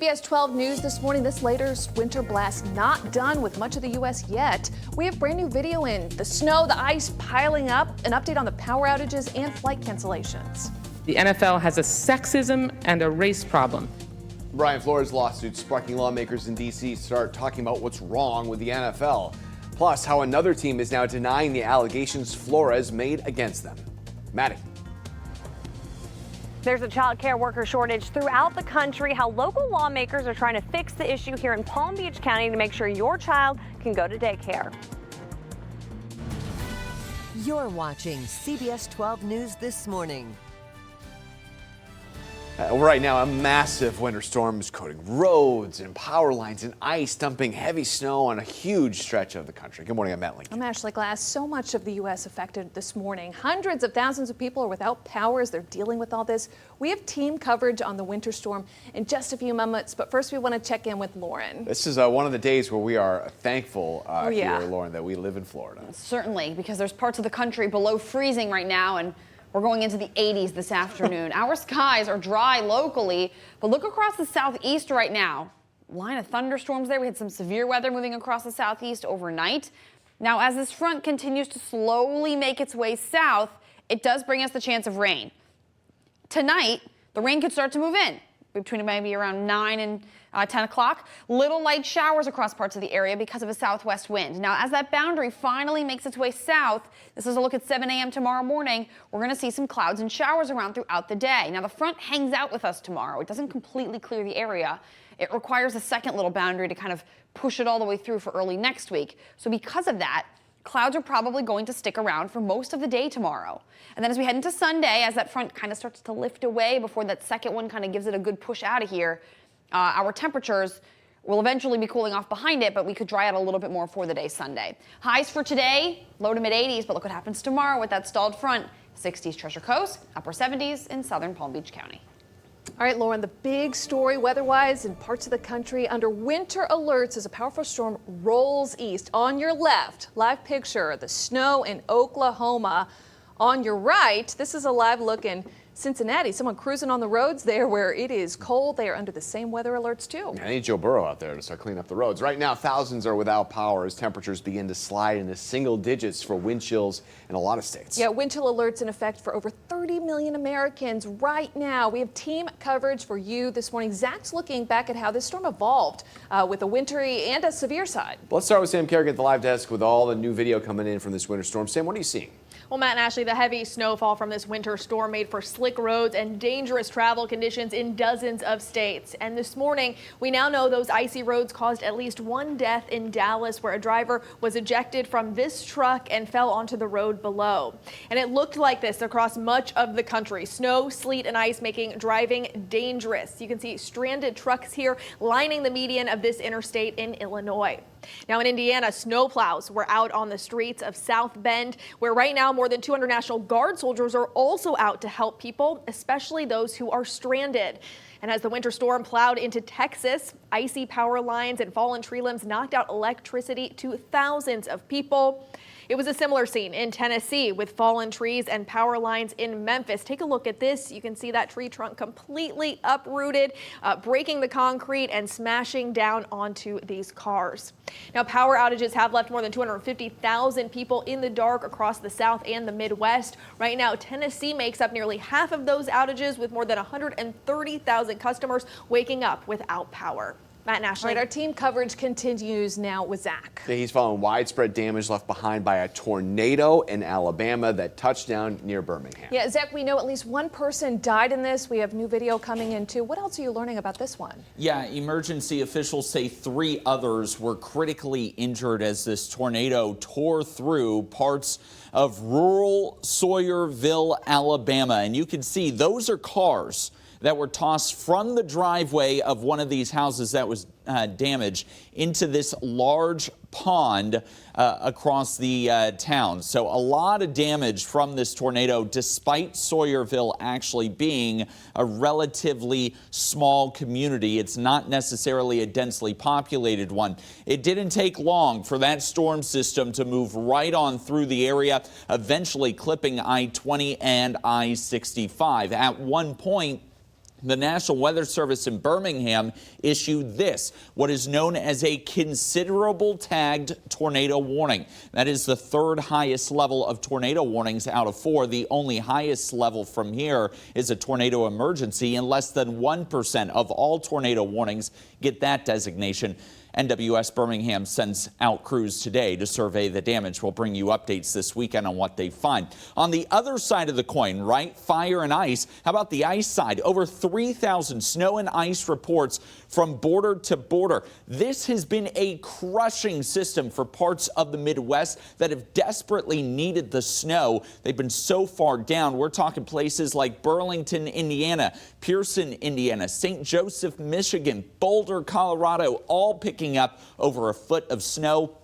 CBS 12 News this morning. This latest winter blast not done with much of the U.S. yet. We have brand new video in. The snow, the ice piling up, an update on the power outages and flight cancellations. The NFL has a sexism and a race problem. Brian Flores' lawsuit sparking lawmakers in D.C. start talking about what's wrong with the NFL. Plus, how another team is now denying the allegations Flores made against them. Maddie. There's a child care worker shortage throughout the country. How local lawmakers are trying to fix the issue here in Palm Beach County to make sure your child can go to daycare. You're watching CBS 12 News this morning. Right now, a massive winter storm is coating roads and power lines and ice, dumping heavy snow on a huge stretch of the country. Good morning, I'm Matt Lincoln. I'm Ashley Glass. So much of the U.S. affected this morning. Hundreds of thousands of people are without power as they're dealing with all this. We have team coverage on the winter storm in just a few moments, but first we want to check in with Lauren. This is one of the days where we are thankful yeah. here, Lauren, that we live in Florida. Certainly, because there's parts of the country below freezing right now, and we're going into the 80s this afternoon. Our skies are dry locally, but look across the southeast right now. Line of thunderstorms there. We had some severe weather moving across the southeast overnight. Now, as this front continues to slowly make its way south, it does bring us the chance of rain. Tonight, the rain could start to move in between maybe around 9 and 10 o'clock. Little light showers across parts of the area because of a southwest wind. Now, as that boundary finally makes its way south, this is a look at 7 a.m. tomorrow morning, we're going to see some clouds and showers around throughout the day. Now, the front hangs out with us tomorrow. It doesn't completely clear the area. It requires a second little boundary to kind of push it all the way through for early next week. So because of that, clouds are probably going to stick around for most of the day tomorrow. And then as we head into Sunday, as that front kind of starts to lift away before that second one kind of gives it a good push out of here, our temperatures will eventually be cooling off behind it, but we could dry out a little bit more for the day Sunday. Highs for today, low to mid 80s, but look what happens tomorrow with that stalled front. 60s Treasure Coast, upper 70s in southern Palm Beach County. All right, Lauren, the big story weather-wise in parts of the country under winter alerts as a powerful storm rolls east. On your left, live picture, the snow in Oklahoma. On your right, this is a live look in Cincinnati. Someone cruising on the roads there where it is cold. They are under the same weather alerts too. I need Joe Burrow out there to start cleaning up the roads. Right now, thousands are without power as temperatures begin to slide into single digits for wind chills in a lot of states. Yeah, wind chill alerts in effect for over 30 million Americans right now. We have team coverage for you this morning. Zach's looking back at how this storm evolved with a wintry and a severe side. Let's start with Sam Kerrigan at the live desk with all the new video coming in from this winter storm. Sam, what are you seeing? Well, Matt and Ashley, the heavy snowfall from this winter storm made for slick roads and dangerous travel conditions in dozens of states. And this morning, we now know those icy roads caused at least one death in Dallas, where a driver was ejected from this truck and fell onto the road below. And it looked like this across much of the country. Snow, sleet, and ice making driving dangerous. You can see stranded trucks here lining the median of this interstate in Illinois. Now in Indiana, snowplows were out on the streets of South Bend, where right now more than 200 National Guard soldiers are also out to help people, especially those who are stranded. And as the winter storm plowed into Texas, icy power lines and fallen tree limbs knocked out electricity to thousands of people. It was a similar scene in Tennessee with fallen trees and power lines in Memphis. Take a look at this. You can see that tree trunk completely uprooted, breaking the concrete and smashing down onto these cars. Now, power outages have left more than 250,000 people in the dark across the South and the Midwest. Right now, Tennessee makes up nearly half of those outages, with more than 130,000 customers waking up without power. Matt and Ashley. All right, our team coverage continues now with Zach. Yeah, he's following widespread damage left behind by a tornado in Alabama that touched down near Birmingham. Yeah, Zach, we know at least one person died in this. We have new video coming in too. What else are you learning about this one? Yeah, emergency officials say 3 others were critically injured as this tornado tore through parts of rural Sawyerville, Alabama. And you can see those are cars that were tossed from the driveway of one of these houses that was damaged into this large pond across the town. So a lot of damage from this tornado, despite Sawyerville actually being a relatively small community. It's not necessarily a densely populated one. It didn't take long for that storm system to move right on through the area, eventually clipping I-20 and I-65. At one point, The National Weather Service in Birmingham issued this, what is known as a considerable tagged tornado warning. That is the third highest level of tornado warnings out of 4. The only highest level from here is a tornado emergency, and less than 1% of all tornado warnings get that designation. NWS Birmingham sends out crews today to survey the damage. We'll bring you updates this weekend on what they find. On the other side of the coin, right? Fire and ice. How about the ice side? Over 3,000 snow and ice reports from border to border. This has been a crushing system for parts of the Midwest that have desperately needed the snow. They've been so far down. We're talking places like Burlington, Indiana, Pearson, Indiana, St. Joseph, Michigan, Boulder, Colorado, all picking up over a foot of snow.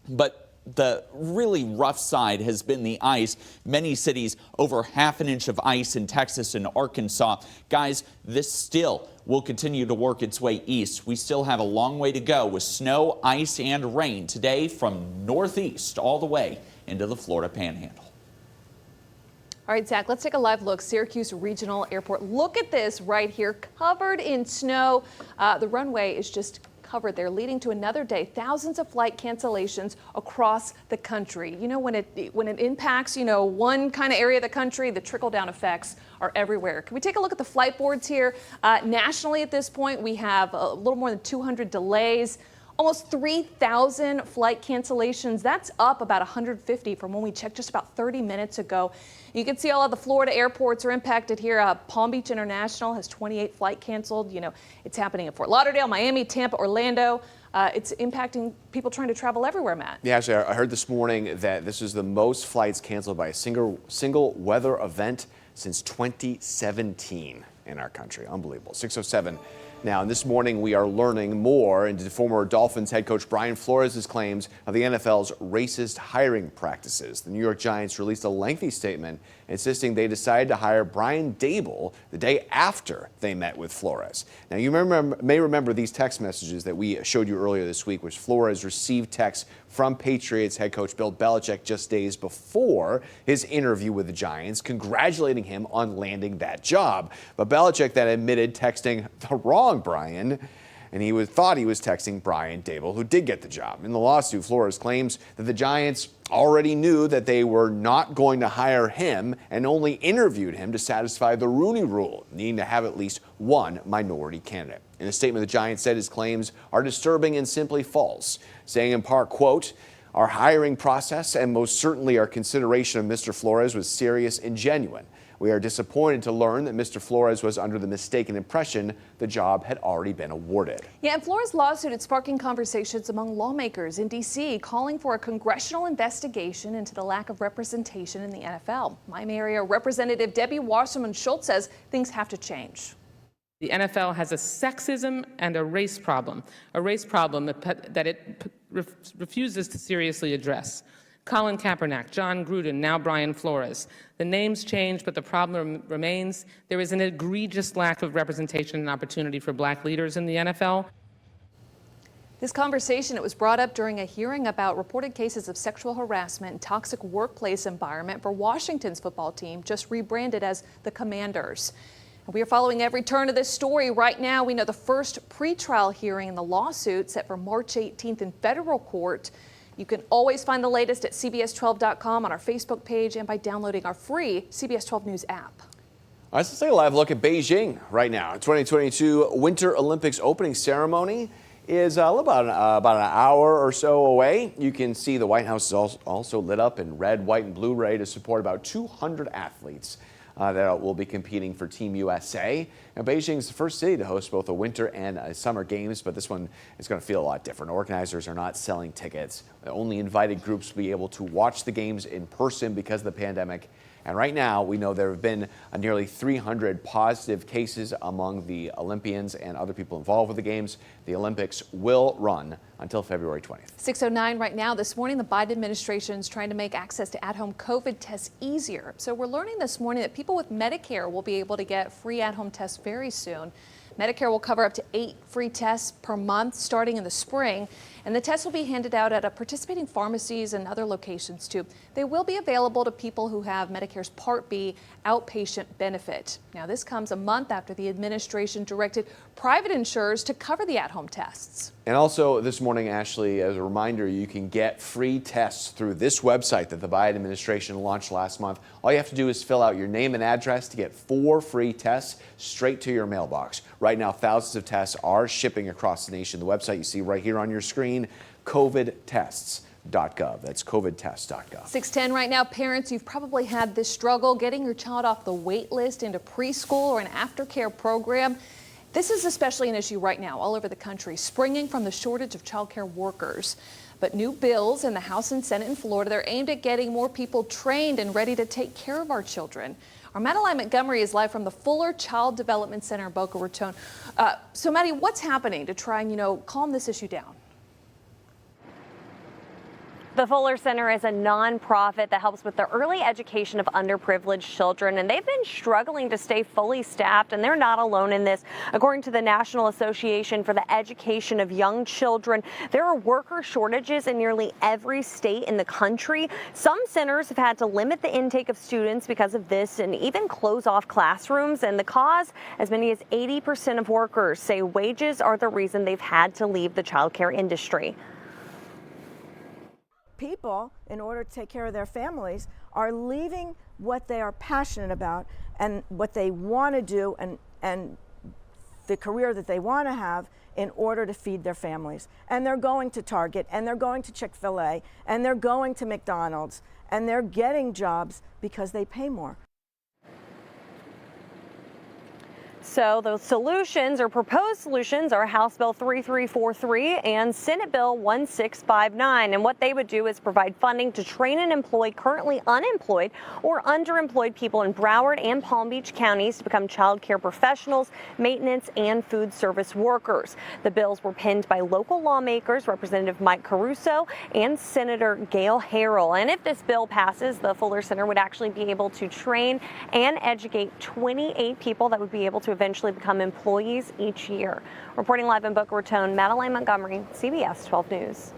But the really rough side has been the ice. Many cities over ½ an inch of ice in Texas and Arkansas. Guys, this still will continue to work its way east. We still have a long way to go with snow, ice, and rain today from northeast all the way into the Florida Panhandle. All right, Zach, let's take a live look. Syracuse Regional Airport. Look at this right here, covered in snow. The runway is just covered there, leading to another day. Thousands of flight cancellations across the country. You know, when it impacts, one kind of area of the country, the trickle-down effects are everywhere. Can we take a look at the flight boards here? Nationally at this point, we have a little more than 200 delays. Almost 3,000 flight cancellations. That's up about 150 from when we checked just about 30 minutes ago. You can see all of the Florida airports are impacted here. Palm Beach International has 28 flight canceled. It's happening in Fort Lauderdale, Miami, Tampa, Orlando. It's impacting people trying to travel everywhere, Matt. Yeah, actually, I heard this morning that this is the most flights canceled by a single weather event since 2017 in our country. Unbelievable. 6:07. Now, this morning we are learning more into former Dolphins head coach Brian Flores' claims of the NFL's racist hiring practices. The New York Giants released a lengthy statement insisting they decided to hire Brian Daboll the day after they met with Flores. Now, you may remember these text messages that we showed you earlier this week, which Flores received texts from Patriots head coach Bill Belichick just days before his interview with the Giants, congratulating him on landing that job. But Belichick then admitted texting the wrong Brian, and he thought he was texting Brian Daboll, who did get the job. In the lawsuit, Flores claims that the Giants already knew that they were not going to hire him and only interviewed him to satisfy the Rooney Rule, needing to have at least one minority candidate. In a statement, the Giants said his claims are disturbing and simply false, saying in part, quote, "Our hiring process and most certainly our consideration of Mr. Flores was serious and genuine. We are disappointed to learn that Mr. Flores was under the mistaken impression the job had already been awarded." Yeah, and Flores' lawsuit is sparking conversations among lawmakers in D.C. calling for a congressional investigation into the lack of representation in the NFL. Miami area Representative Debbie Wasserman Schultz says things have to change. The NFL has a sexism and a race problem that it refuses to seriously address. Colin Kaepernick, John Gruden, now Brian Flores. The names change, but the problem remains. There is an egregious lack of representation and opportunity for black leaders in the NFL. This conversation, it was brought up during a hearing about reported cases of sexual harassment and toxic workplace environment for Washington's football team, just rebranded as the Commanders. We are following every turn of this story. Right now, we know the first pretrial hearing in the lawsuit set for March 18th in federal court. You can always find the latest at CBS12.com on our Facebook page and by downloading our free CBS 12 News app. Let's take a live look at Beijing right now. 2022 Winter Olympics opening ceremony is about an hour or so away. You can see the White House is also lit up in red, white, and blue, ready to support about 200 athletes that will be competing for Team USA. Now, Beijing is the first city to host both a winter and a summer games, but this one is going to feel a lot different. Organizers are not selling tickets. Only invited groups will be able to watch the games in person because of the pandemic. And right now, we know there have been nearly 300 positive cases among the Olympians and other people involved with the games. The Olympics will run until February 20th. 6:09 right now. This morning, the Biden administration is trying to make access to at-home COVID tests easier. So we're learning this morning that people with Medicare will be able to get free at-home tests very soon. Medicare will cover up to 8 free tests per month starting in the spring, and the tests will be handed out at participating pharmacies and other locations too. They will be available to people who have Medicare's Part B outpatient benefit. Now, this comes a month after the administration directed private insurers to cover the at-home tests. And also this morning, Ashley, as a reminder, you can get free tests through this website that the Biden administration launched last month. All you have to do is fill out your name and address to get 4 free tests straight to your mailbox. Right now, thousands of tests are shipping across the nation. The website you see right here on your screen, covidtests.gov. That's covidtests.gov. 6:10 right now. Parents, you've probably had this struggle getting your child off the wait list into preschool or an aftercare program. This is especially an issue right now all over the country, springing from the shortage of childcare workers. But new bills in the House and Senate in Florida, they're aimed at getting more people trained and ready to take care of our children. Our Madeline Montgomery is live from the Fuller Child Development Center in Boca Raton. So, Maddie, what's happening to try and, calm this issue down? The Fuller Center is a nonprofit that helps with the early education of underprivileged children, and they've been struggling to stay fully staffed, and they're not alone in this. According to the National Association for the Education of Young Children, there are worker shortages in nearly every state in the country. Some centers have had to limit the intake of students because of this and even close off classrooms, and the cause, as many as 80% of workers say wages are the reason they've had to leave the childcare industry. People, in order to take care of their families, are leaving what they are passionate about and what they want to do and the career that they want to have in order to feed their families. And they're going to Target, and they're going to Chick-fil-A, and they're going to McDonald's, and they're getting jobs because they pay more. So those solutions or proposed solutions are House Bill 3343 and Senate Bill 1659. And what they would do is provide funding to train and employ currently unemployed or underemployed people in Broward and Palm Beach counties to become child care professionals, maintenance, and food service workers. The bills were penned by local lawmakers, Representative Mike Caruso and Senator Gail Harrell. And if this bill passes, the Fuller Center would actually be able to train and educate 28 people that would be able to eventually become employees each year. Reporting live in Boca Raton, Madeline Montgomery, CBS 12 News.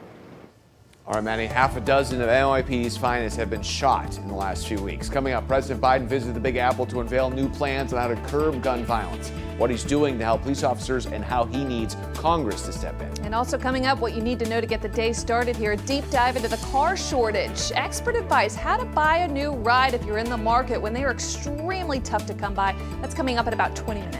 All right, Manny, half a dozen of NYPD's finest have been shot in the last few weeks. Coming up, President Biden visited the Big Apple to unveil new plans on how to curb gun violence, what he's doing to help police officers, and how he needs Congress to step in. And also coming up, what you need to know to get the day started here, a deep dive into the car shortage. Expert advice, how to buy a new ride if you're in the market when they are extremely tough to come by. That's coming up in about 20 minutes.